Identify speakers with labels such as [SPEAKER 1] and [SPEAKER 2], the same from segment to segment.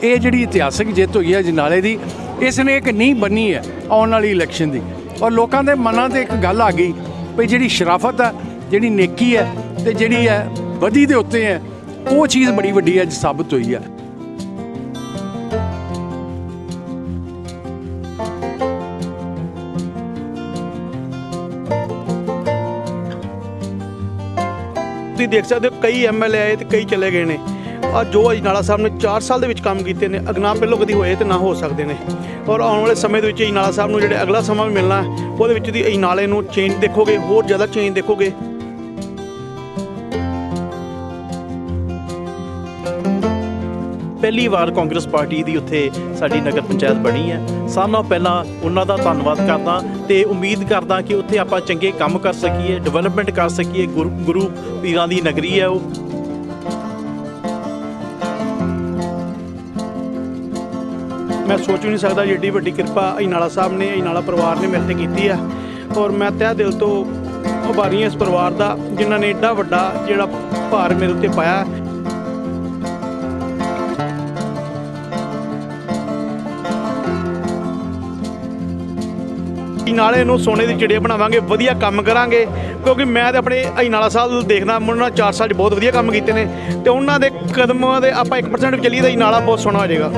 [SPEAKER 1] ये जिहड़ी इतिहासक जित हुई है अजनाले की, इसने एक नींह बनी है आने वाली इलैक्शन की। और लोगों के मनां ते एक गल आ गई भी जिहड़ी शराफत है, जिहड़ी नेकी है ते जिहड़ी है बदी दे उत्ते है, वो चीज़ बड़ी वड्डी अज साबित हुई है।
[SPEAKER 2] ਤੁਸੀਂ ਦੇਖ ਸਕਦੇ ਹੋ ਕਈ MLA ਆਏ ਤੇ ਕਈ ਚਲੇ ਗਏ ਨੇ। ਆ ਜੋ ਅਜਨਾਲਾ ਸਾਹਿਬ ਨੇ 4 ਸਾਲ ਦੇ ਵਿੱਚ ਕੰਮ ਕੀਤੇ ਨੇ, ਅਗਨਾ ਪਹਿਲੋਂ ਕਦੀ ਹੋਏ ਤੇ ਨਾ ਹੋ ਸਕਦੇ ਨੇ। ਔਰ ਆਉਣ ਵਾਲੇ ਸਮੇਂ ਦੇ ਵਿੱਚ ਅਜਨਾਲਾ ਸਾਹਿਬ ਨੂੰ ਜਿਹੜੇ ਅਗਲਾ ਸਮਾਂ ਵੀ ਮਿਲਣਾ ਉਹਦੇ ਵਿੱਚ ਦੀ ਅਜਨਾਲੇ ਨੂੰ ਚੇਂਜ ਦੇਖੋਗੇ, ਹੋਰ ਜ਼ਿਆਦਾ ਚੇਂਜ ਦੇਖੋਗੇ।
[SPEAKER 3] ਪਹਿਲੀ ਵਾਰ ਕਾਂਗਰਸ ਪਾਰਟੀ ਦੀ ਉੱਥੇ ਸਾਡੀ ਨਗਰ ਪੰਚਾਇਤ ਬਣੀ ਹੈ। ਸਾਰਿਆਂ ਨਾਲੋਂ ਪਹਿਲਾਂ ਉਹਨਾਂ ਦਾ ਧੰਨਵਾਦ ਕਰਦਾ ਤੇ ਉਮੀਦ ਕਰਦਾ ਕਿ ਉੱਥੇ ਆਪਾਂ ਚੰਗੇ ਕੰਮ ਕਰ ਸਕੀਏ, ਡਿਵੈਲਪਮੈਂਟ ਕਰ ਸਕੀਏ। ਗੁਰੂ ਪੀਰਾਂ ਦੀ ਨਗਰੀ ਹੈ ਉਹ।
[SPEAKER 2] ਮੈਂ ਸੋਚ ਵੀ ਨਹੀਂ ਸਕਦਾ ਜਿੱਡੀ ਵੱਡੀ ਕਿਰਪਾ ਅਜਨਾਲਾ ਸਾਹਿਬ ਨੇ, ਅਜਨਾਲਾ ਪਰਿਵਾਰ ਨੇ ਮੇਰੇ 'ਤੇ ਕੀਤੀ ਆ। ਔਰ ਮੈਂ ਤਹਿ ਦਿਲ ਤੋਂ ਆਭਾਰੀ ਹਾਂ ਇਸ ਪਰਿਵਾਰ ਦਾ, ਜਿਨ੍ਹਾਂ ਨੇ ਏਡਾ ਵੱਡਾ ਜਿਹੜਾ ਭਾਰ ਮੇਰੇ ਉੱਤੇ ਪਾਇਆ। ਅਜਨਾਲੇ ਨੂੰ ਸੋਨੇ ਦੀ ਚਿੜੀਆ ਬਣਾਵਾਂਗੇ, ਵਧੀਆ ਕੰਮ ਕਰਾਂਗੇ। ਕਿਉਂਕਿ ਮੈਂ ਤਾਂ ਆਪਣੇ ਅਜਨਾਲਾ ਸਾਹਿਬ ਨੂੰ ਦੇਖਦਾ, ਉਹਨਾਂ 4 ਸਾਲ 'ਚ ਬਹੁਤ ਵਧੀਆ ਕੰਮ ਕੀਤੇ ਨੇ ਤੇ ਉਹਨਾਂ ਦੇ ਕਦਮਾਂ ਦੇ ਆਪਾਂ 1% ਵੀ ਚੱਲੀਏ ਤਾਂ ਅਜਨਾਲਾ ਬਹੁਤ ਸੋਹਣਾ ਹੋ ਜਾਏਗਾ।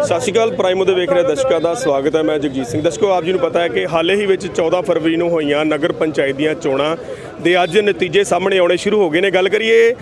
[SPEAKER 4] ਸਤਿ ਸ਼੍ਰੀ ਅਕਾਲ। ਪ੍ਰਾਈਮੋ ਦੇ ਵੇਖ ਰਹੇ ਦਰਸ਼ਕਾਂ ਦਾ ਸਵਾਗਤ ਹੈ। ਮੈਂ ਜਗਜੀਤ ਸਿੰਘ। ਦਰਸ਼ਕੋ, ਆਪ ਜੀ ਨੂੰ ਪਤਾ ਹੈ ਕਿ ਹਾਲੇ ਹੀ ਵਿੱਚ 14 ਫਰਵਰੀ ਨੂੰ ਹੋਈਆਂ ਨਗਰ ਪੰਚਾਇਤ ਦੀਆਂ ਚੋਣਾਂ ਦੇ ਅੱਜ ਨਤੀਜੇ ਸਾਹਮਣੇ ਆਉਣੇ ਸ਼ੁਰੂ ਹੋ ਗਏ ਨੇ। ਗੱਲ ਕਰੀਏ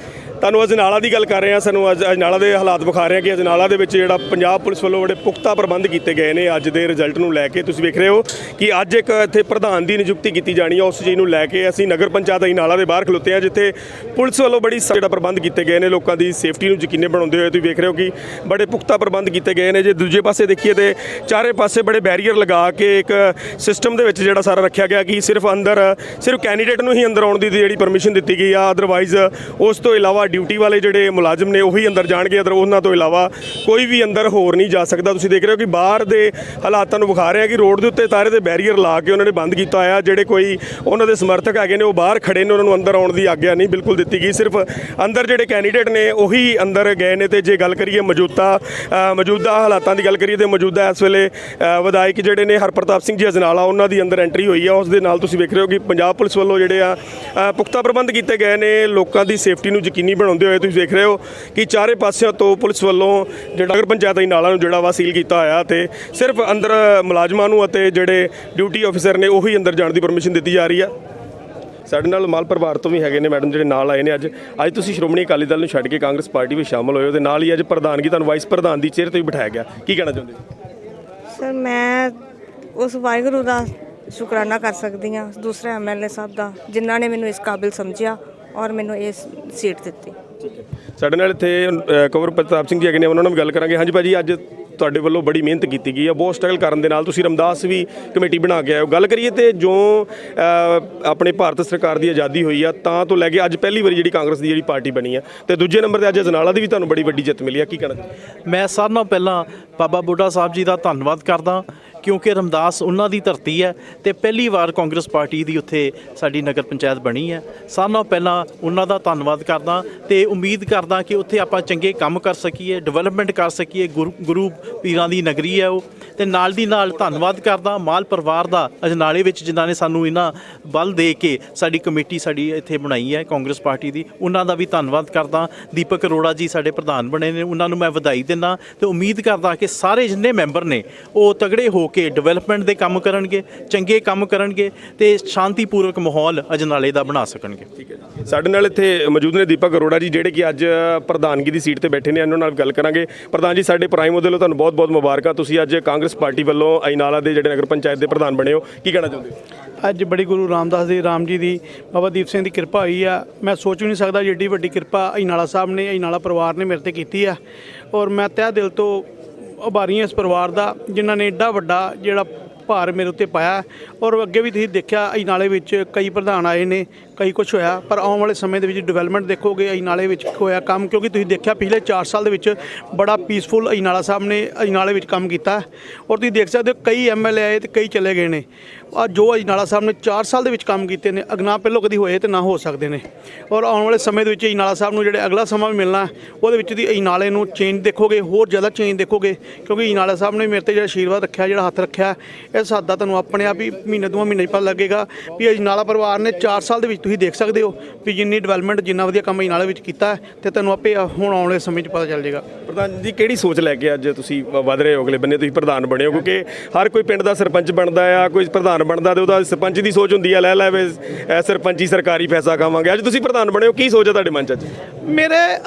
[SPEAKER 4] ਤੁਹਾਨੂੰ ਅਜਨਾਲਾ ਦੀ ਗੱਲ ਕਰ ਰਹੇ ਹਾਂ, ਸਾਨੂੰ ਅੱਜ ਅਜਨਾਲਾ ਦੇ ਹਾਲਾਤ ਵਿਖਾ ਰਹੇ ਹਾਂ ਕਿ ਅਜਨਾਲਾ ਦੇ ਵਿੱਚ ਜਿਹੜਾ ਪੰਜਾਬ ਪੁਲਿਸ ਵੱਲੋਂ ਬੜੇ ਪੁਖਤਾ ਪ੍ਰਬੰਧ ਕੀਤੇ ਗਏ ਨੇ ਅੱਜ ਦੇ ਰਿਜ਼ਲਟ ਨੂੰ ਲੈ ਕੇ। ਤੁਸੀਂ ਵੇਖ ਰਹੇ ਹੋ ਕਿ ਅੱਜ ਇੱਕ ਇੱਥੇ ਪ੍ਰਧਾਨ ਦੀ ਨਿਯੁਕਤੀ ਕੀਤੀ ਜਾਣੀ ਹੈ। ਉਸ ਚੀਜ਼ ਨੂੰ ਲੈ ਕੇ ਅਸੀਂ ਨਗਰ ਪੰਚਾਇਤ ਅਜਨਾਲਾ ਦੇ ਬਾਹਰ ਖਲੋਤੇ ਹਾਂ, ਜਿੱਥੇ ਪੁਲਿਸ ਵੱਲੋਂ ਬੜੀ ਜਿਹੜਾ ਪ੍ਰਬੰਧ ਕੀਤੇ ਗਏ ਨੇ ਲੋਕਾਂ ਦੀ ਸੇਫਟੀ ਨੂੰ ਯਕੀਨੀ ਬਣਾਉਂਦੇ ਹੋਏ। ਤੁਸੀਂ ਵੇਖ ਰਹੇ ਹੋ ਕਿ ਬੜੇ ਪੁਖਤਾ ਪ੍ਰਬੰਧ ਕੀਤੇ ਗਏ ਨੇ। ਜੇ ਦੂਜੇ ਪਾਸੇ ਦੇਖੀਏ ਤੇ ਚਾਰੇ ਪਾਸੇ ਬੜੇ ਬੈਰੀਅਰ ਲਗਾ ਕੇ ਇੱਕ ਸਿਸਟਮ ਦੇ ਵਿੱਚ ਜਿਹੜਾ ਸਾਰਾ ਰੱਖਿਆ ਗਿਆ ਕਿ ਸਿਰਫ ਕੈਂਡੀਡੇਟ ਨੂੰ ਹੀ ਅੰਦਰ ਆਉਣ ਦੀ ਜਿਹੜੀ ਪਰਮਿਸ਼ਨ ਦਿੱਤੀ ਗਈ ਆ। ਅਦਰਵਾਈਜ਼ ਉਸ ਤੋਂ ਇਲਾਵਾ ਡਿਊਟੀ ਵਾਲੇ ਜਿਹੜੇ ਮੁਲਾਜ਼ਮ ਨੇ ਉਹੀ ਅੰਦਰ ਜਾਣਗੇ, ਅਦਰ ਉਹਨਾਂ ਤੋਂ ਇਲਾਵਾ ਕੋਈ ਵੀ ਅੰਦਰ ਹੋਰ ਨਹੀਂ ਜਾ ਸਕਦਾ। ਤੁਸੀਂ ਦੇਖ ਰਹੇ ਹੋ ਕਿ ਬਾਹਰ ਦੇ ਹਾਲਾਤਾਂ ਨੂੰ ਵਿਖਾ ਰਹੇ ਆ ਕਿ ਰੋਡ ਦੇ ਉੱਤੇ ਤਾਰੇ ਦੇ ਬੈਰੀਅਰ ਲਾ ਕੇ ਉਹਨਾਂ ਨੇ ਬੰਦ ਕੀਤਾ ਹੋਇਆ। ਜਿਹੜੇ ਕੋਈ ਉਹਨਾਂ ਦੇ ਸਮਰਥਕ ਹੈਗੇ ਨੇ ਉਹ ਬਾਹਰ ਖੜੇ ਨੇ, ਉਹਨਾਂ ਨੂੰ ਅੰਦਰ ਆਉਣ ਦੀ ਆਗਿਆ ਨਹੀਂ ਬਿਲਕੁਲ ਦਿੱਤੀ ਗਈ। ਸਿਰਫ ਅੰਦਰ ਜਿਹੜੇ ਕੈਂਡੀਡੇਟ ਨੇ ਉਹੀ ਅੰਦਰ ਗਏ ਨੇ। ਤੇ ਜੇ ਗੱਲ ਕਰੀਏ ਮੌਜੂਦਾ ਹਾਲਾਤਾਂ ਦੀ ਗੱਲ ਕਰੀਏ ਤੇ ਮੌਜੂਦਾ ਇਸ ਵੇਲੇ ਵਿਧਾਇਕ ਜਿਹੜੇ ਨੇ ਹਰਪ੍ਰਤਾਪ ਸਿੰਘ ਜੀ ਅਜਨਾਲਾ, ਉਹਨਾਂ ਦੀ ਅੰਦਰ ਐਂਟਰੀ ਹੋਈ ਆ। ਉਸ ਦੇ ਨਾਲ ਤੁਸੀਂ ਵੇਖ ਰਹੇ ਹੋ ਕਿ ਪੰਜਾਬ ਪੁਲਿਸ ਵੱਲੋਂ ਜਿਹੜੇ ਆ ਪੁਖਤਾ ਪ੍ਰਬੰਧ ਕੀਤੇ ਗਏ ਨੇ ਲੋਕਾਂ ਦੀ ਸੇਫਟੀ ਨੂੰ ਯਕੀਨੀ ਬਣਾਉਂਦੇ ਹੋਏ। ਤੁਸੀਂ ਦੇਖ ਰਹੇ ਹੋ ਕਿ ਚਾਰੇ ਪਾਸਿਆਂ ਤੋਂ ਪੁਲਿਸ ਵੱਲੋਂ ਜਿਹੜਾ ਨਗਰ ਪੰਚਾਇਤ ਅਜਨਾਲਾ ਨੂੰ ਜਿਹੜਾ ਵਾ ਸੀਲ ਕੀਤਾ ਹੋਇਆ ਤੇ ਸਿਰਫ ਅੰਦਰ ਮੁਲਾਜ਼ਮਾਂ ਨੂੰ ਅਤੇ ਜਿਹੜੇ ਡਿਊਟੀ ਆਫੀਸਰ ਨੇ ਉਹੀ ਅੰਦਰ ਜਾਣ ਦੀ ਪਰਮਿਸ਼ਨ ਦਿੱਤੀ ਜਾ ਰਹੀ ਆ। ਸਾਡੇ ਨਾਲ ਮਾਲ ਪਰਿਵਾਰ ਤੋਂ ਵੀ ਹੈਗੇ ਨੇ ਮੈਡਮ ਜਿਹੜੇ ਨਾਲ ਆਏ ਨੇ। ਅੱਜ ਤੁਸੀਂ ਸ਼੍ਰੋਮਣੀ ਅਕਾਲੀ ਦਲ ਨੂੰ ਛੱਡ ਕੇ ਕਾਂਗਰਸ ਪਾਰਟੀ ਵਿੱਚ ਸ਼ਾਮਲ ਹੋਏ ਹੋ ਤੇ ਨਾਲ ਹੀ ਅੱਜ ਪ੍ਰਧਾਨਗੀ ਤੁਹਾਨੂੰ ਵਾਈਸ ਪ੍ਰਧਾਨ ਦੀ ਚੇਅਰ ਤੇ ਵੀ ਬਿਠਾਇਆ ਗਿਆ। ਕੀ ਕਹਿਣਾ ਚਾਹੁੰਦੇ
[SPEAKER 5] ਸਰ? ਮੈਂ ਉਸ ਵਾਹਿਗੁਰੂ ਦਾ ਸ਼ੁਕਰਾਨਾ ਕਰ ਸਕਦੀ ਹਾਂ, ਦੂਸਰੇ MLA ਸਾਹਿਬ ਦਾ, ਜਿਨ੍ਹਾਂ ਨੇ ਮੈਨੂੰ ਇਸ ਕਾਬਿਲ ਸਮਝਿਆ ਔਰ ਮੈਨੂੰ ਇਸ ਸੀਟ ਦਿੱਤੀ।
[SPEAKER 4] ਸਾਡੇ ਨਾਲ ਇੱਥੇ ਕੰਵਰ ਪ੍ਰਤਾਪ ਸਿੰਘ ਜੀ ਹੈਗੇ ਨੇ, ਉਹਨਾਂ ਨਾਲ ਵੀ ਗੱਲ ਕਰਾਂਗੇ। ਹਾਂਜੀ ਭਾਜੀ, ਅੱਜ ਤੁਹਾਡੇ ਵੱਲੋਂ ਬੜੀ ਮਿਹਨਤ ਕੀਤੀ ਗਈ ਹੈ, ਬਹੁਤ ਸਟਰਗਲ ਕਰਨ ਦੇ ਨਾਲ ਤੁਸੀਂ ਰਮਦਾਸ ਵੀ ਕਮੇਟੀ ਬਣਾ ਕੇ ਆਏ ਹੋ। ਗੱਲ ਕਰੀਏ ਤੇ ਜੋ ਆਪਣੇ ਭਾਰਤ ਸਰਕਾਰ ਦੀ ਆਜ਼ਾਦੀ ਹੋਈ ਆ ਤਾਂ ਤੋਂ ਲੈ ਕੇ ਅੱਜ ਪਹਿਲੀ ਵਾਰੀ ਜਿਹੜੀ ਕਾਂਗਰਸ ਦੀ ਜਿਹੜੀ ਪਾਰਟੀ ਬਣੀ ਹੈ ਤੇ ਦੂਜੇ ਨੰਬਰ 'ਤੇ ਅੱਜ ਅਜਨਾਲਾ ਦੀ ਵੀ ਤੁਹਾਨੂੰ ਬੜੀ ਵੱਡੀ ਜਿੱਤ ਮਿਲੀ ਆ, ਕੀ ਕਹਿਣਾ?
[SPEAKER 3] ਮੈਂ ਸਾਰਿਆਂ ਨਾਲੋਂ ਪਹਿਲਾਂ ਬਾਬਾ ਬੁੱਢਾ ਸਾਹਿਬ ਜੀ ਦਾ ਧੰਨਵਾਦ ਕਰਦਾ ਕਿਉਂਕਿ ਰਮਦਾਸ ਉਹਨਾਂ ਦੀ ਧਰਤੀ ਹੈ ਤੇ ਪਹਿਲੀ ਵਾਰ ਕਾਂਗਰਸ ਪਾਰਟੀ ਦੀ ਉੱਥੇ ਸਾਡੀ ਨਗਰ ਪੰਚਾਇਤ ਬਣੀ ਹੈ। ਸਾਰਿਆਂ ਨਾਲੋਂ ਪਹਿਲਾਂ ਉਹਨਾਂ ਦਾ ਧੰਨਵਾਦ ਕਰਦਾ ਤੇ ਉਮੀਦ ਕਰਦਾ ਕਿ ਉੱਥੇ ਆਪਾਂ ਚੰਗੇ ਕੰਮ ਕਰ ਸਕੀਏ, ਡਿਵੈਲਪਮੈਂਟ ਕਰ ਸਕੀਏ। ਗੁਰੂ ਪੀਰਾਂ ਦੀ ਨਗਰੀ ਹੈ ਉਹ। ਤੇ ਨਾਲ ਦੀ ਨਾਲ ਧੰਨਵਾਦ ਕਰਦਾ ਮਾਲ ਪਰਿਵਾਰ ਦਾ ਅਜਨਾਲੇ ਵਿੱਚ, ਜਿਨ੍ਹਾਂ ਨੇ ਸਾਨੂੰ ਇਹਨਾਂ ਬਲ ਦੇ ਕੇ ਸਾਡੀ ਕਮੇਟੀ ਸਾਡੀ ਇੱਥੇ ਬਣਾਈ ਹੈ ਕਾਂਗਰਸ ਪਾਰਟੀ ਦੀ। ਉਹਨਾਂ ਦਾ ਵੀ ਧੰਨਵਾਦ ਕਰਦਾ। ਦੀਪਕ ਅਰੋੜਾ ਜੀ ਸਾਡੇ ਪ੍ਰਧਾਨ ਬਣੇ ਨੇ, ਉਹਨਾਂ ਨੂੰ ਮੈਂ ਵਧਾਈ ਦਿੰਦਾ ਤੇ ਉਮੀਦ ਕਰਦਾ ਕਿ ਸਾਰੇ ਜਿੰਨੇ ਮੈਂਬਰ ਨੇ ਉਹ ਤਗੜੇ ਹੋ ਕੇ ਡਿਵੈਲਪਮੈਂਟ ਦੇ ਕੰਮ ਕਰਨਗੇ, ਚੰਗੇ ਕੰਮ ਕਰਨਗੇ ਤੇ ਸ਼ਾਂਤੀਪੂਰਵਕ ਮਾਹੌਲ ਅਜਨਾਲੇ ਦਾ ਬਣਾ ਸਕਣਗੇ। ਠੀਕ ਹੈ ਜੀ। ਸਾਡੇ ਨਾਲ ਇੱਥੇ ਮੌਜੂਦ ਨੇ ਦੀਪਕ ਅਰੋੜਾ ਜੀ, ਜਿਹੜੇ ਕਿ ਅੱਜ ਪ੍ਰਧਾਨਗੀ ਦੀ ਸੀਟ ਤੇ ਬੈਠੇ ਨੇ। ਇਹਨਾਂ ਨਾਲ ਗੱਲ ਕਰਾਂਗੇ। ਪ੍ਰਧਾਨ ਜੀ, ਸਾਡੇ ਪ੍ਰਾਈਮੋ ਵੱਲੋਂ ਤੁਹਾਨੂੰ ਬਹੁਤ ਬਹੁਤ ਮੁਬਾਰਕਾਂ। ਤੁਸੀਂ ਅੱਜ ਕਾਂਗਰਸ ਪਾਰਟੀ ਵੱਲੋਂ ਅਜਨਾਲਾ ਦੇ ਜਿਹੜੇ ਨਗਰ ਪੰਚਾਇਤ ਦੇ ਪ੍ਰਧਾਨ ਬਣੇ ਹੋ, ਕੀ ਕਹਿਣਾ ਚਾਹੁੰਦੇ ਹੋ?
[SPEAKER 2] ਅੱਜ ਬੜੀ ਗੁਰੂ ਰਾਮ ਜੀ ਦੀ, ਬਾਬਾ ਦੀਪ ਸਿੰਘ ਦੀ ਕਿਰਪਾ ਹੋਈ ਆ। ਮੈਂ ਸੋਚ ਵੀ ਨਹੀਂ ਸਕਦਾ ਜਿੱਡੀ ਵੱਡੀ ਕਿਰਪਾ ਅਜਨਾਲਾ ਸਾਹਿਬ ਨੇ, ਅਜਨਾਲਾ ਪਰਿਵਾਰ ਨੇ ਮੇਰੇ 'ਤੇ ਕੀਤੀ ਆ। ਔਰ ਮੈਂ ਤਹਿ ਦਿਲ ਤੋਂ ਆਭਾਰੀ ਹਾਂ ਇਸ ਪਰਿਵਾਰ ਦਾ, ਜਿਨ੍ਹਾਂ ਨੇ ਏਡਾ ਵੱਡਾ ਜਿਹੜਾ ਭਾਰ ਮੇਰੇ ਉੱਤੇ ਪਾਇਆ। ਔਰ ਅੱਗੇ ਵੀ ਤੁਸੀਂ ਦੇਖਿਆ ਅਜਨਾਲੇ ਵਿੱਚ ਕਈ ਪ੍ਰਧਾਨ ਆਏ ਨੇ, ਕਈ ਕੁਝ ਹੋਇਆ, ਪਰ ਆਉਣ ਵਾਲੇ ਸਮੇਂ ਦੇ ਵਿੱਚ ਡਿਵੈਲਪਮੈਂਟ ਦੇਖੋਗੇ ਅਜਨਾਲੇ ਵਿੱਚ ਹੋਇਆ ਕੰਮ, ਕਿਉਂਕਿ ਤੁਸੀਂ ਦੇਖਿਆ ਪਿਛਲੇ 4 ਸਾਲ ਦੇ ਵਿੱਚ ਬੜਾ ਪੀਸਫੁਲ ਅਜਨਾਲਾ ਸਾਹਿਬ ਨੇ ਅਜਨਾਲੇ ਵਿੱਚ ਕੰਮ ਕੀਤਾ। ਔਰ ਤੁਸੀਂ ਦੇਖ ਸਕਦੇ ਹੋ ਕਈ ਐਮਐਲਏ ਆਏ ਤੇ ਕਈ ਚਲੇ ਗਏ ਨੇ। ਆ ਜੋ ਅਜਨਾਲਾ ਸਾਹਿਬ ਨੇ 4 ਸਾਲ ਦੇ ਵਿੱਚ ਕੰਮ ਕੀਤੇ ਨੇ, ਅਗਨਾ ਪਹਿਲੋਂ ਕਦੀ ਹੋਏ ਤੇ ਨਾ ਹੋ ਸਕਦੇ ਨੇ। ਔਰ ਆਉਣ ਵਾਲੇ ਸਮੇਂ ਦੇ ਵਿੱਚ ਅਜਨਾਲਾ ਸਾਹਿਬ ਨੂੰ ਜਿਹੜੇ ਅਗਲਾ ਸਮਾਂ ਵੀ ਮਿਲਣਾ, ਉਹਦੇ ਵਿੱਚ ਦੀ ਅਜਨਾਲੇ ਨੂੰ ਚੇਂਜ ਦੇਖੋਗੇ, ਹੋਰ ਜ਼ਿਆਦਾ ਚੇਂਜ ਦੇਖੋਗੇ, ਕਿਉਂਕਿ ਅਜਨਾਲਾ ਸਾਹਿਬ ਨੇ ਮੇਰੇ ਤੇ ਜਿਹੜਾ ਆਸ਼ੀਰਵਾਦ ਰੱਖਿਆ, ਜਿਹੜਾ ਹੱਥ ਰੱਖਿਆ, ਇਸ ਹੱਥ ਦਾ ਤੁਹਾਨੂੰ ਆਪਣੇ ਆਪ ਹੀ ਮਹੀਨੇ 2 ਮਹੀਨੇ 'ਚ ਪਤਾ ਲੱਗੇਗਾ ਵੀ ਅਜਨਾਲਾ ਪਰਿਵਾਰ ਨੇ 4 ਸਾਲ ਦੇ ਵਿੱਚ ਤੁਸੀਂ ਦੇਖ ਸਕਦੇ ਹੋ ਵੀ ਜਿੰਨੀ ਡਿਵੈਲਪਮੈਂਟ, ਜਿੰਨਾ ਵਧੀਆ ਕੰਮ ਅਜਨਾਲੇ ਵਿੱਚ ਕੀਤਾ, ਤੇ ਤੁਹਾਨੂੰ ਆਪੇ ਹੁਣ ਆਉਣ ਵਾਲੇ ਸਮੇਂ 'ਚ ਪਤਾ ਚੱਲ ਜਾਏਗਾ।
[SPEAKER 4] ਪ੍ਰਧਾਨ ਜੀ, ਕਿਹੜੀ ਸੋਚ ਲੈ ਕੇ ਅੱਜ ਤੁਸੀਂ ਵਧ ਰਹੇ ਹੋ, ਅਗਲੇ ਬੰਨੇ ਤੁਸੀਂ ਪ੍ਰਧਾਨ ਬਣੇ ਹੋ? ਕਿਉਂਕਿ ਹਰ ਕੋਈ ਪਿੰਡ ਦਾ ਸਰਪੰਚ ਬਣਦਾ ਆ, ਕੋਈ ਪ੍ਰਧਾਨ ਬਣਦਾ ਤੇ ਉਹਦਾ ਸਰਪੰਚ ਦੀ ਸੋਚ ਹੁੰਦੀ ਆ, ਲੈ ਵੇ ਸਰਪੰਚੀ ਸਰਕਾਰੀ ਪੈਸਾ ਖਾਵਾਂਗੇ। ਅੱਜ ਤੁਸੀਂ ਪ੍ਰਧਾਨ ਬਣੇ ਹੋ, ਕੀ ਸੋਚ ਹੈ ਤੁਹਾਡੇ ਮਨ 'ਚ ਅੱਜ?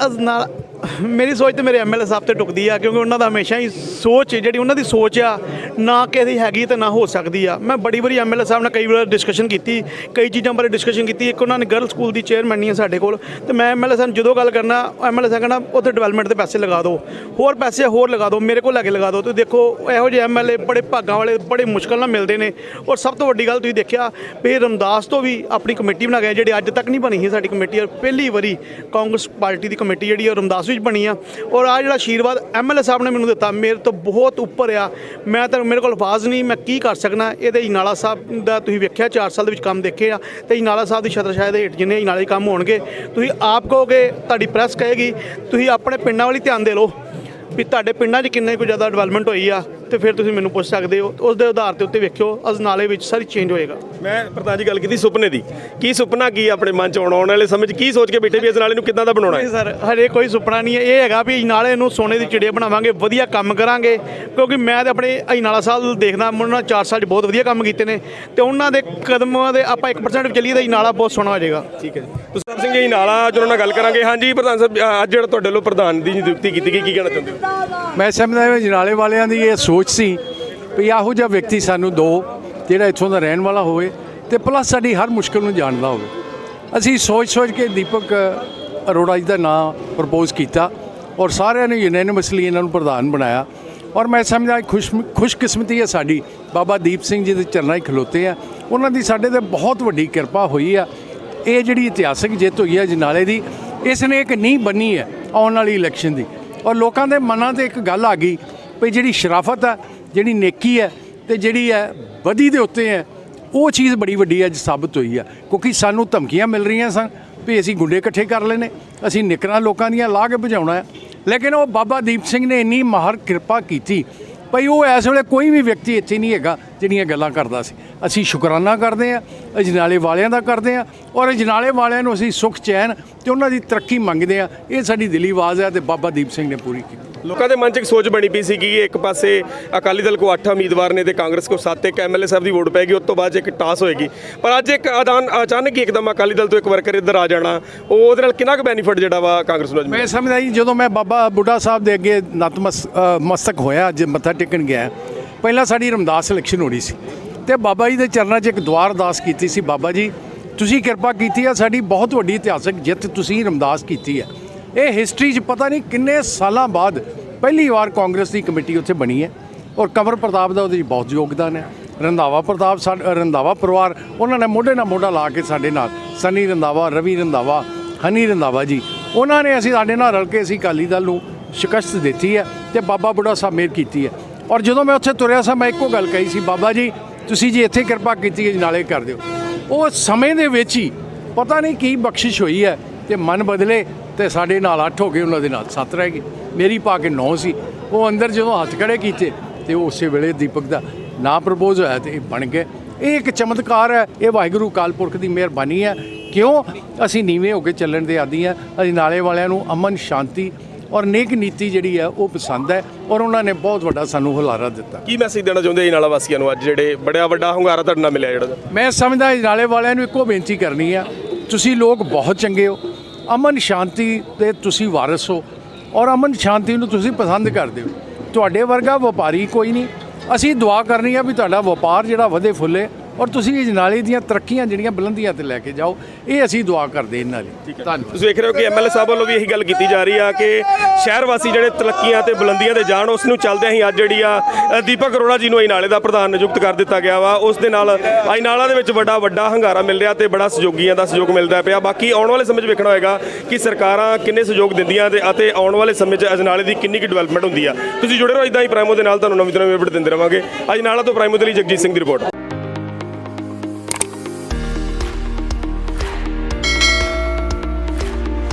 [SPEAKER 2] ਮੇਰੀ ਸੋਚ ਤੇ ਮੇਰੇ ਐਮਐਲਏ ਸਾਹਿਬ ਤੇ ਟੁਕਦੀ ਆ, ਕਿਉਂਕਿ ਉਹਨਾਂ ਦਾ ਹਮੇਸ਼ਾ ਹੀ ਸੋਚ ਜਿਹੜੀ ਉਹਨਾਂ ਦੀ ਸੋਚ ਆ, ਨਾ ਕਿਸੇ ਹੈਗੀ ਤੇ ਨਾ ਹੋ ਸਕਦੀ ਆ। ਮੈਂ ਬੜੀ ਵਾਰੀ ਐਮਐਲਏ ਸਾਹਿਬ ਨਾਲ ਕਈ ਵਾਰ ਡਿਸਕਸ਼ਨ ਕੀਤੀ, ਕਈ ਚੀਜ਼ਾਂ ਬਾਰੇ ਡਿਸਕਸ਼ਨ ਕੀਤੀ। ਇੱਕ ਉਹਨਾਂ ਨੇ ਗਰਲ ਸਕੂਲ ਦੀ ਚੇਅਰਮੈਨੀ ਹੈ ਸਾਡੇ ਕੋਲ, ਤੇ ਮੈਂ ਐਮਐਲਏ ਸਾਹਿਬ ਜਦੋਂ ਗੱਲ ਕਰਨਾ, ਐਮਐਲਏ ਸਾਹਿਬ ਕਹਿੰਦਾ ਉੱਥੇ ਡਿਵੈਲਪਮੈਂਟ ਦੇ ਪੈਸੇ ਲਗਾ ਦਿਓ, ਹੋਰ ਪੈਸੇ ਹੋਰ ਲਗਾ ਦਿਓ, ਮੇਰੇ ਕੋਲ ਲੈ ਕੇ ਲਗਾ ਦਿਓ। ਤੇ ਦੇਖੋ ਇਹੋ ਜਿਹੇ ਐਮਐਲਏ ਬੜੇ ਭਾਗਾਂ ਵਾਲੇ, ਬੜੇ ਮੁਸ਼ਕਲ ਨਾਲ ਮਿਲਦੇ ਨੇ। ਔਰ ਸਭ ਤੋਂ ਵੱਡੀ ਗੱਲ ਤੁਸੀਂ ਦੇਖਿਆ ਵੀ ਰਮਦਾਸ ਤੋਂ ਵੀ ਆਪਣੀ ਕਮੇਟੀ ਬਣਾ ਗਏ, ਜਿਹੜੀ ਅੱਜ ਤੱਕ ਨਹੀਂ ਬਣੀ ਸੀ ਸਾਡੀ ਕਮੇਟੀ। ਔਰ ਪਹਿਲੀ ਵਾਰੀ ਕਾਂਗਰਸ ਪਾਰਟੀ ਦੀ ਕਮੇਟੀ ਜਿਹੜੀ ਆ ਰਮਦਾਸ ਵਿੱਚ ਬਣੀ ਆ। ਔਰ ਆ ਜਿਹੜਾ ਆਸ਼ੀਰਵਾਦ ਐਮਐਲਏ ਸਾਹਿਬ ਨੇ ਮੈਨੂੰ ਦਿੱਤਾ, ਮੇਰੇ ਤੋਂ ਬਹੁਤ ਉੱਪਰ ਆ। ਮੈਂ ਤਾਂ ਮੇਰੇ ਕੋਲ ਅਲਫਾਜ਼ ਨਹੀਂ, ਮੈਂ ਕੀ ਕਰ ਸਕਣਾ। ਇਹਦੇ ਅਜਨਾਲਾ ਸਾਹਿਬ ਦਾ ਤੁਸੀਂ ਵੇਖਿਆ 4 ਸਾਲ ਦੇ ਵਿੱਚ ਕੰਮ ਦੇਖੇ ਆ, ਤੇ ਅਜਨਾਲਾ ਸਾਹਿਬ ਦੀ ਛਤਰਛਾਇਆ ਦੇ ਹੇਠ ਜਿੰਨੇ ਅਜਨਾਲੇ ਕੰਮ ਹੋਣਗੇ, ਤੁਸੀਂ ਆਪ ਕਹੋਗੇ, ਤੁਹਾਡੀ ਪ੍ਰੈਸ ਕਹੇਗੀ, ਤੁਸੀਂ ਆਪਣੇ ਪਿੰਡਾਂ ਵੱਲ ਧਿਆਨ ਦੇ ਲਓ ਵੀ ਤੁਹਾਡੇ ਪਿੰਡਾਂ 'ਚ ਕਿੰਨੇ ਕੁ ਜ਼ਿਆਦਾ ਡਿਵੈਲਪਮੈਂਟ ਹੋਈ ਆ, ਤੇ ਫਿਰ ਤੁਸੀਂ ਮੈਨੂੰ ਪੁੱਛ ਸਕਦੇ ਹੋ। ਉਸ ਦੇ ਆਧਾਰ ਦੇ ਉੱਤੇ ਵੇਖਿਓ ਅਜਨਾਲੇ ਵਿੱਚ ਸਾਰੀ ਚੇਂਜ ਹੋਏਗਾ।
[SPEAKER 4] ਮੈਂ ਪ੍ਰਧਾਨ ਜੀ ਗੱਲ ਕੀਤੀ ਸੁਪਨੇ ਦੀ, ਕੀ ਸੁਪਨਾ ਕੀ ਆਪਣੇ ਮਨ 'ਚ ਆਉਣ ਵਾਲੇ ਸਮੇਂ 'ਚ ਕੀ ਸੋਚ ਕੇ ਬੈਠੇ ਵੀ ਅਜਨਾਲੇ ਨੂੰ ਕਿੱਦਾਂ ਦਾ ਬਣਾਉਣਾ ਹੈ?
[SPEAKER 2] ਨਹੀਂ ਸਰ, ਹਰੇ ਕੋਈ ਸੁਪਨਾ ਨਹੀਂ ਹੈ। ਇਹ ਹੈਗਾ ਵੀ ਅਜਨਾਲੇ ਨੂੰ ਸੋਨੇ ਦੀ ਚਿੜੀਆ ਬਣਾਵਾਂਗੇ, ਵਧੀਆ ਕੰਮ ਕਰਾਂਗੇ। ਕਿਉਂਕਿ ਮੈਂ ਤਾਂ ਆਪਣੇ ਅਜਨਾਲਾ ਸਾਹਿਬ ਦੇਖਦਾ, ਉਹਨਾਂ 4 ਸਾਲ 'ਚ ਬਹੁਤ ਵਧੀਆ ਕੰਮ ਕੀਤੇ ਨੇ, ਤੇ ਉਹਨਾਂ ਦੇ ਕਦਮਾਂ ਦੇ ਆਪਾਂ 1% ਵੀ ਚੱਲੀਏ ਤਾਂ ਅਜਨਾਲਾ ਬਹੁਤ ਸੋਹਣਾ ਹੋ ਜਾਏਗਾ।
[SPEAKER 4] ਠੀਕ ਹੈ ਜੀ, ਪ੍ਰਤਾਪ ਸਿੰਘ ਜੀ ਅਜਨਾਲਾ ਜਿਹਨਾਂ ਨਾਲ ਗੱਲ ਕਰਾਂਗੇ। ਹਾਂਜੀ ਪ੍ਰਧਾਨ ਸਾਹਿਬ, ਅੱਜ ਜਿਹੜਾ ਤੁਹਾਡੇ ਵੱਲੋਂ ਪ੍ਰਧਾਨ ਦੀ ਨਿਯੁਕਤੀ ਕੀਤੀ ਗਈ, ਕੀ ਕਹਿਣਾ ਚਾਹੁੰਦੇ ਹੋ?
[SPEAKER 1] ਮੈਂ ਸਮਝਦਾ ਅਜਨਾਲੇ ਵਾਲਿਆਂ ਦੀ ਇਹ ਸੋਚ ਸੀ ਵੀ ਇਹੋ ਜਿਹਾ ਵਿਅਕਤੀ ਸਾਨੂੰ ਦਿਓ ਜਿਹੜਾ ਇੱਥੋਂ ਦਾ ਰਹਿਣ ਵਾਲਾ ਹੋਵੇ, ਤੇ ਪਲੱਸ ਸਾਡੀ ਹਰ ਮੁਸ਼ਕਿਲ ਨੂੰ ਜਾਣਦਾ ਹੋਵੇ। ਅਸੀਂ ਸੋਚ ਕੇ ਦੀਪਕ ਅਰੋੜਾ ਜੀ ਦਾ ਨਾਮ ਪ੍ਰਪੋਜ਼ ਕੀਤਾ, ਔਰ ਸਾਰਿਆਂ ਨੇ ਯੂਨੈਨਿਮਸਲੀ ਇਹਨਾਂ ਨੂੰ ਪ੍ਰਧਾਨ ਬਣਾਇਆ। ਔਰ ਮੈਂ ਸਮਝਦਾ ਖੁਸ਼ਕਿਸਮਤੀ ਹੈ ਸਾਡੀ, ਬਾਬਾ ਦੀਪ ਸਿੰਘ ਜੀ ਦੇ ਚਰਨਾਂ 'ਚ ਖਲੋਤੇ ਆ, ਉਹਨਾਂ ਦੀ ਸਾਡੇ 'ਤੇ ਬਹੁਤ ਵੱਡੀ ਕਿਰਪਾ ਹੋਈ ਆ। ਇਹ ਜਿਹੜੀ ਇਤਿਹਾਸਕ ਜਿੱਤ ਹੋਈ ਹੈ ਅਜਨਾਲੇ ਦੀ, ਇਸ ਨੇ ਇੱਕ ਨੀਂਹ ਬੰਨੀ ਹੈ ਆਉਣ ਵਾਲੀ ਇਲੈਕਸ਼ਨ ਦੀ। ਔਰ ਲੋਕਾਂ ਦੇ ਮਨਾਂ 'ਤੇ ਇੱਕ ਗੱਲ ਆ ਗਈ ਵੀ ਜਿਹੜੀ ਸ਼ਰਾਫਤ ਹੈ, ਜਿਹੜੀ ਨੇਕੀ ਹੈ, ਤੇ ਜਿਹੜੀ ਹੈ ਬਦੀ ਦੇ ਉੱਤੇ ਹੈ, ਉਹ ਚੀਜ਼ ਬੜੀ ਵੱਡੀ ਅੱਜ ਸਾਬਤ ਹੋਈ ਆ। ਕਿਉਂਕਿ ਸਾਨੂੰ ਧਮਕੀਆਂ ਮਿਲ ਰਹੀਆਂ ਸਨ ਵੀ ਅਸੀਂ ਗੁੰਡੇ ਇਕੱਠੇ ਕਰ ਲੈਣੇ, ਅਸੀਂ ਨਿਕਰਾਂ ਲੋਕਾਂ ਦੀਆਂ ਲਾ ਕੇ ਭਜਾਉਣਾ ਹੈ, ਲੇਕਿਨ ਉਹ ਬਾਬਾ ਦੀਪ ਸਿੰਘ ਨੇ ਇੰਨੀ ਮਾਹਰ ਕਿਰਪਾ ਕੀਤੀ ਭਈ ਉਹ ਇਸ ਵੇਲੇ ਕੋਈ ਵੀ ਵਿਅਕਤੀ ਇੱਥੇ ਨਹੀਂ ਹੈਗਾ ਜਿਹੜੀਆਂ ਗੱਲਾਂ ਕਰਦਾ ਸੀ। ਅਸੀਂ ਸ਼ੁਕਰਾਨਾ ਕਰਦੇ ਹਾਂ ਅਜਨਾਲੇ ਵਾਲਿਆਂ ਦਾ, ਕਰਦੇ ਹਾਂ, ਔਰ ਅਜਨਾਲੇ ਵਾਲਿਆਂ ਨੂੰ ਅਸੀਂ ਸੁੱਖ ਚੈਨ ਤੇ ਉਹਨਾਂ ਦੀ ਤਰੱਕੀ ਮੰਗਦੇ ਹਾਂ। ਇਹ ਸਾਡੀ ਦਿਲੀ ਆਵਾਜ਼ ਹੈ, ਤੇ ਬਾਬਾ ਦੀਪ ਸਿੰਘ ਨੇ ਪੂਰੀ ਕੀਤੀ।
[SPEAKER 4] ਲੋਕਾਂ ਦੇ ਮਨ 'ਚ ਇੱਕ ਸੋਚ ਬਣੀ ਪਈ ਸੀ ਕਿ ਇੱਕ ਪਾਸੇ ਅਕਾਲੀ ਦਲ ਕੋ 8 ਉਮੀਦਵਾਰ ਨੇ ਤੇ ਕਾਂਗਰਸ ਕੋ 7, ਇੱਕ ਐਮਐਲਏ ਸਾਹਿਬ ਦੀ ਵੋਟ ਪੈਗੀ, ਉਸ ਤੋਂ ਬਾਅਦ ਇੱਕ ਟਾਸ ਹੋਏਗੀ। ਪਰ ਅੱਜ ਇੱਕ ਅਚਾਨਕ ਹੀ ਇੱਕਦਮ ਅਕਾਲੀ ਦਲ ਤੋਂ ਇੱਕ ਵਰਕਰ ਇੱਧਰ ਆ ਜਾਣਾ, ਉਹਦੇ ਨਾਲ ਕਿੰਨਾ ਕੁ ਬੈਨੀਫਿਟ ਜਿਹੜਾ ਵਾ ਕਾਂਗਰਸ ਨੂੰ?
[SPEAKER 1] ਮੈਂ ਸਮਝਦਾ ਜੀ, ਜਦੋਂ ਮੈਂ ਬਾਬਾ ਬੁੱਢਾ ਸਾਹਿਬ ਦੇ ਅੱਗੇ ਨਤਮਸਤਕ ਹੋਇਆ, ਅੱਜ ਮੱਥਾ ਟੇਕਣ ਗਿਆ, ਪਹਿਲਾਂ ਸਾਡੀ ਰਮਦਾਸ ਇਲੈਕਸ਼ਨ ਹੋਣੀ ਸੀ, ਤੇ ਬਾਬਾ ਜੀ ਦੇ ਚਰਨਾਂ 'ਚ ਇੱਕ ਦੁਆ ਅਰਦਾਸ ਕੀਤੀ ਸੀ, ਬਾਬਾ ਜੀ ਤੁਸੀਂ ਕਿਰਪਾ ਕੀਤੀ ਆ, ਸਾਡੀ ਬਹੁਤ ਵੱਡੀ ਇਤਿਹਾਸਕ ਜਿੱਤ ਤੁਸੀਂ ਰਮਦਾਸ ਕੀਤੀ ਹੈ। ਇਹ ਹਿਸਟਰੀ 'ਚ ਪਤਾ ਨਹੀਂ ਕਿੰਨੇ ਸਾਲਾਂ ਬਾਅਦ ਪਹਿਲੀ ਵਾਰ ਕਾਂਗਰਸ ਦੀ ਕਮੇਟੀ ਉੱਥੇ ਬਣੀ ਹੈ, ਔਰ ਕੰਵਰ ਪ੍ਰਤਾਪ ਦਾ ਉਹਦੇ 'ਚ ਬਹੁਤ ਯੋਗਦਾਨ ਹੈ। ਰੰਧਾਵਾ ਰੰਧਾਵਾ ਪਰਿਵਾਰ, ਉਹਨਾਂ ਨੇ ਮੋਢੇ ਨਾਲ ਮੋਢਾ ਲਾ ਕੇ ਸਾਡੇ ਨਾਲ, ਸਨੀ ਰੰਧਾਵਾ, ਰਵੀ ਰੰਧਾਵਾ, ਹਨੀ ਰੰਧਾਵਾ ਜੀ, ਉਹਨਾਂ ਨੇ ਸਾਡੇ ਨਾਲ ਰਲ ਕੇ ਅਸੀਂ ਅਕਾਲੀ ਦਲ ਨੂੰ ਸ਼ਿਕਸਤ ਦਿੱਤੀ ਹੈ, ਤੇ ਬਾਬਾ ਬੁੱਢਾ ਸਾਹਿਬ ਮਿਹਰ ਕੀਤੀ ਹੈ। ਔਰ ਜਦੋਂ ਮੈਂ ਉੱਥੇ ਤੁਰਿਆ ਸਾਂ, ਮੈਂ ਇੱਕੋ ਗੱਲ ਕਹੀ ਸੀ, ਬਾਬਾ ਜੀ ਤੁਸੀਂ ਜੀ ਇੱਥੇ ਕਿਰਪਾ ਕੀਤੀ ਹੈ, ਨਾਲੇ ਕਰ ਦਿਓ। ਉਹ ਸਮੇਂ ਦੇ ਵਿੱਚ ਹੀ ਪਤਾ ਨਹੀਂ ਕੀ ਬਖਸ਼ਿਸ਼ ਹੋਈ ਹੈ, ਤੇ ਮਨ ਬਦਲੇ, ਤੇ ਸਾਡੇ ਨਾਲ 8 ਹੋ ਗਏ, ਉਹਨਾਂ ਦੇ ਨਾਲ 7 ਰਹਿ ਗਏ, ਮੇਰੀ ਪਾ ਕੇ 9 ਸੀ। ਉਹ ਅੰਦਰ ਜਦੋਂ ਹੱਥ ਖੜੇ ਕੀਤੇ, ਤੇ ਉਸੇ ਵੇਲੇ ਦੀਪਕ ਦਾ ਨਾਂ ਪ੍ਰਪੋਜ਼ ਹੋਇਆ, ਤੇ ਇਹ ਬਣ ਗਏ। ਇਹ ਇੱਕ ਚਮਤਕਾਰ ਹੈ, ਇਹ ਵਾਹਿਗੁਰੂ ਅਕਾਲ ਪੁਰਖ ਦੀ ਮਿਹਰਬਾਨੀ ਹੈ। ਕਿਉਂ ਅਸੀਂ ਨੀਵੇਂ ਹੋ ਕੇ ਚੱਲਣ ਦੇ ਆਦੀ ਹਾਂ। ਅਜਨਾਲੇ ਵਾਲਿਆਂ ਨੂੰ ਅਮਨ, ਸ਼ਾਂਤੀ ਔਰ ਨੇਕ ਨੀਤੀ ਜਿਹੜੀ ਹੈ ਉਹ ਪਸੰਦ ਹੈ, ਔਰ ਉਹਨਾਂ ਨੇ ਬਹੁਤ ਵੱਡਾ ਸਾਨੂੰ ਹੁਲਾਰਾ ਦਿੱਤਾ।
[SPEAKER 4] ਕੀ ਮੈਸੇਜ ਦੇਣਾ ਚਾਹੁੰਦੇ ਅਜਨਾਲਾ ਵਾਸੀਆਂ ਨੂੰ ਅੱਜ ਜਿਹੜੇ ਬੜਾ ਵੱਡਾ ਹੁੰਗਾਰਾ ਤੁਹਾਡੇ ਨਾਲ ਮਿਲਿਆ? ਜਿਹੜਾ
[SPEAKER 1] ਮੈਂ ਸਮਝਦਾ ਅਜਨਾਲੇ ਵਾਲਿਆਂ ਨੂੰ ਇੱਕੋ ਬੇਨਤੀ ਕਰਨੀ ਆ, ਤੁਸੀਂ ਲੋਕ ਬਹੁਤ ਚੰਗੇ ਹੋ, ਅਮਨ ਸ਼ਾਂਤੀ ਦੇ ਤੁਸੀਂ ਵਾਰਿਸ ਹੋ, ਔਰ ਅਮਨ ਸ਼ਾਂਤੀ ਨੂੰ ਤੁਸੀਂ ਪਸੰਦ ਕਰਦੇ ਹੋ। ਤੁਹਾਡੇ ਵਰਗਾ ਵਪਾਰੀ ਕੋਈ ਨਹੀਂ। ਅਸੀਂ ਦੁਆ ਕਰਨੀ ਆ ਵੀ ਤੁਹਾਡਾ ਵਪਾਰ ਜਿਹੜਾ ਵਧੇ ਫੁੱਲੇ, ਔਰ ਤੁਸੀਂ ਅਜਨਾਲੇ ਦੀਆਂ ਤਰੱਕੀਆਂ ਜਿਹੜੀਆਂ ਬੁਲੰਦੀਆਂ ਤੇ ਲੈ ਕੇ ਜਾਓ, ਇਹ ਅਸੀਂ ਦੁਆ ਕਰਦੇ ਇਹਨਾਂ ਲਈ। ਧੰਨਵਾਦ।
[SPEAKER 4] ਤੁਸੀਂ ਵੇਖ ਰਹੇ ਹੋ ਕਿ ਐਮਐਲਏ ਸਾਹਿਬ ਵੱਲੋਂ ਵੀ ਇਹੀ ਗੱਲ ਕੀਤੀ ਜਾ ਰਹੀ ਆ ਕਿ ਸ਼ਹਿਰ ਵਾਸੀ ਜਿਹੜੇ ਤਰੱਕੀਆਂ ਤੇ ਬੁਲੰਦੀਆਂ ਤੇ ਜਾਣ, ਉਸ ਨੂੰ ਚੱਲਦੇ ਹੀ ਅੱਜ ਜਿਹੜੀ ਆ ਦੀਪਕ ਅਰੋੜਾ ਜੀ ਨੂੰ ਅਜਨਾਲੇ ਦਾ ਪ੍ਰਧਾਨ ਨਿਯੁਕਤ ਕਰ ਦਿੱਤਾ ਗਿਆ ਵਾ। ਉਸ ਦੇ ਨਾਲ ਅਜਨਾਲਾ ਦੇ ਵਿੱਚ ਵੱਡਾ ਹੰਗਾਰਾ ਮਿਲ ਰਿਹਾ ਤੇ ਬੜਾ ਸਹਿਯੋਗੀਆਂ ਦਾ ਸਹਿਯੋਗ ਮਿਲਦਾ ਪਿਆ। ਬਾਕੀ ਆਉਣ ਵਾਲੇ ਸਮੇਂ 'ਚ ਵੇਖਣਾ ਹੋਏਗਾ ਕਿ ਸਰਕਾਰਾਂ ਕਿੰਨੇ ਸਹਿਯੋਗ ਦਿੰਦੀਆਂ ਅਤੇ ਆਉਣ ਵਾਲੇ ਸਮੇਂ 'ਚ ਅਜਨਾਲੇ ਦੀ ਕਿੰਨੀ ਕੁ ਡਿਵੈਲਪਮੈਂਟ ਹੁੰਦੀ ਆ। ਤੁਸੀਂ ਜੁੜੇ ਰਹੋ ਇਦਾਂ ਹੀ ਪ੍ਰਾਈਮੋ ਦੇ ਨਾਲ, ਤੁਹਾਨੂੰ ਨਵੀਂ ਅਪਡੇਟ ਦਿੰਦੇ ਰਵਾਂਗੇ। ਅਜਨਾਲਾ ਤੋਂ ਪ੍ਰਾਈਮੋ ਦੇ ਲਈ ਜਗਜੀਤ ਸਿੰਘ ਦੀ ਰਿਪੋਰਟ।